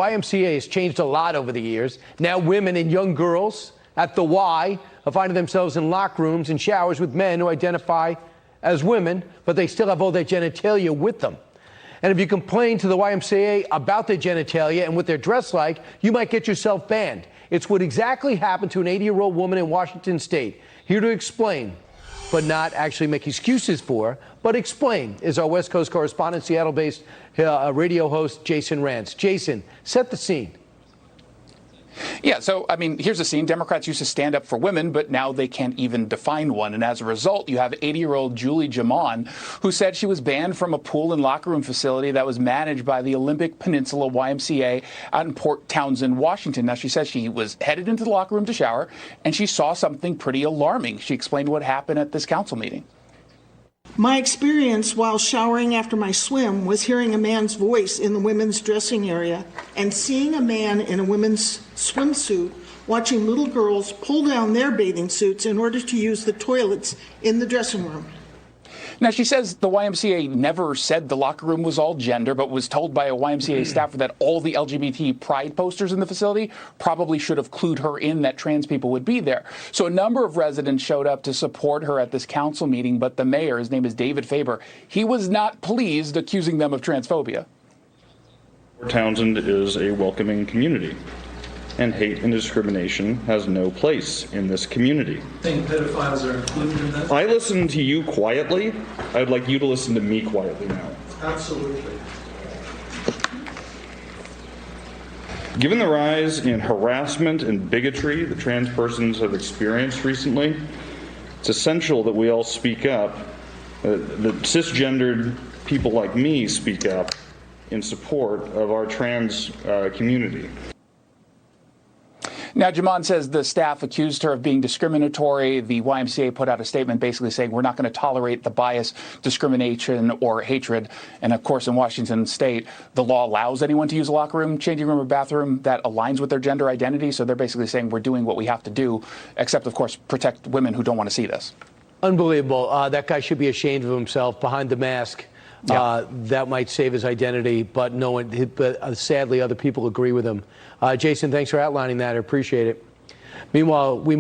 YMCA has changed a lot over the years. Now women and young girls at the Y are finding themselves in locker rooms and showers with men who identify as women, but they still have all their genitalia with them. And if you complain to the YMCA about their genitalia and what they're dressed like, you might get yourself banned. It's what exactly happened to an 80-year-old woman in Washington State. Here to explain, but not actually make excuses for, but explain, is our West Coast correspondent, Seattle-based radio host Jason Rantz. Jason, set the scene. Yeah, so, I mean, here's the scene. Democrats used to stand up for women, but now they can't even define one. And as a result, you have 80-year-old Julie Jamon, who said she was banned from a pool and locker room facility that was managed by the Olympic Peninsula YMCA out in Port Townsend, Washington. Now, she says she was headed into the locker room to shower, and she saw something pretty alarming. She explained what happened at this council meeting. My experience while showering after my swim was hearing a man's voice in the women's dressing area and seeing a man in a women's swimsuit watching little girls pull down their bathing suits in order to use the toilets in the dressing room. Now, she says the YMCA never said the locker room was all gender, but was told by a YMCA staffer that all the LGBT pride posters in the facility probably should have clued her in that trans people would be there. So a number of residents showed up to support her at this council meeting, but the mayor, his name is David Faber, he was not pleased, accusing them of transphobia. Port Townsend is a welcoming community, and hate and discrimination has no place in this community. Think pedophiles are included in that? I listened to you quietly. I'd like you to listen to me quietly now. Absolutely. Given the rise in harassment and bigotry that trans persons have experienced recently, it's essential that we all speak up, that cisgendered people like me speak up in support of our trans community. Now, Jamon says the staff accused her of being discriminatory. The YMCA put out a statement basically saying we're not going to tolerate the bias, discrimination, or hatred. And of course, in Washington state, the law allows anyone to use a locker room, changing room, or bathroom that aligns with their gender identity. So they're basically saying we're doing what we have to do, except, of course, protect women who don't want to see this. Unbelievable. That guy should be ashamed of himself behind the mask. Yeah. That might save his identity, but no one. But sadly, other people agree with him. Jason, thanks for outlining that. I appreciate it. Meanwhile, we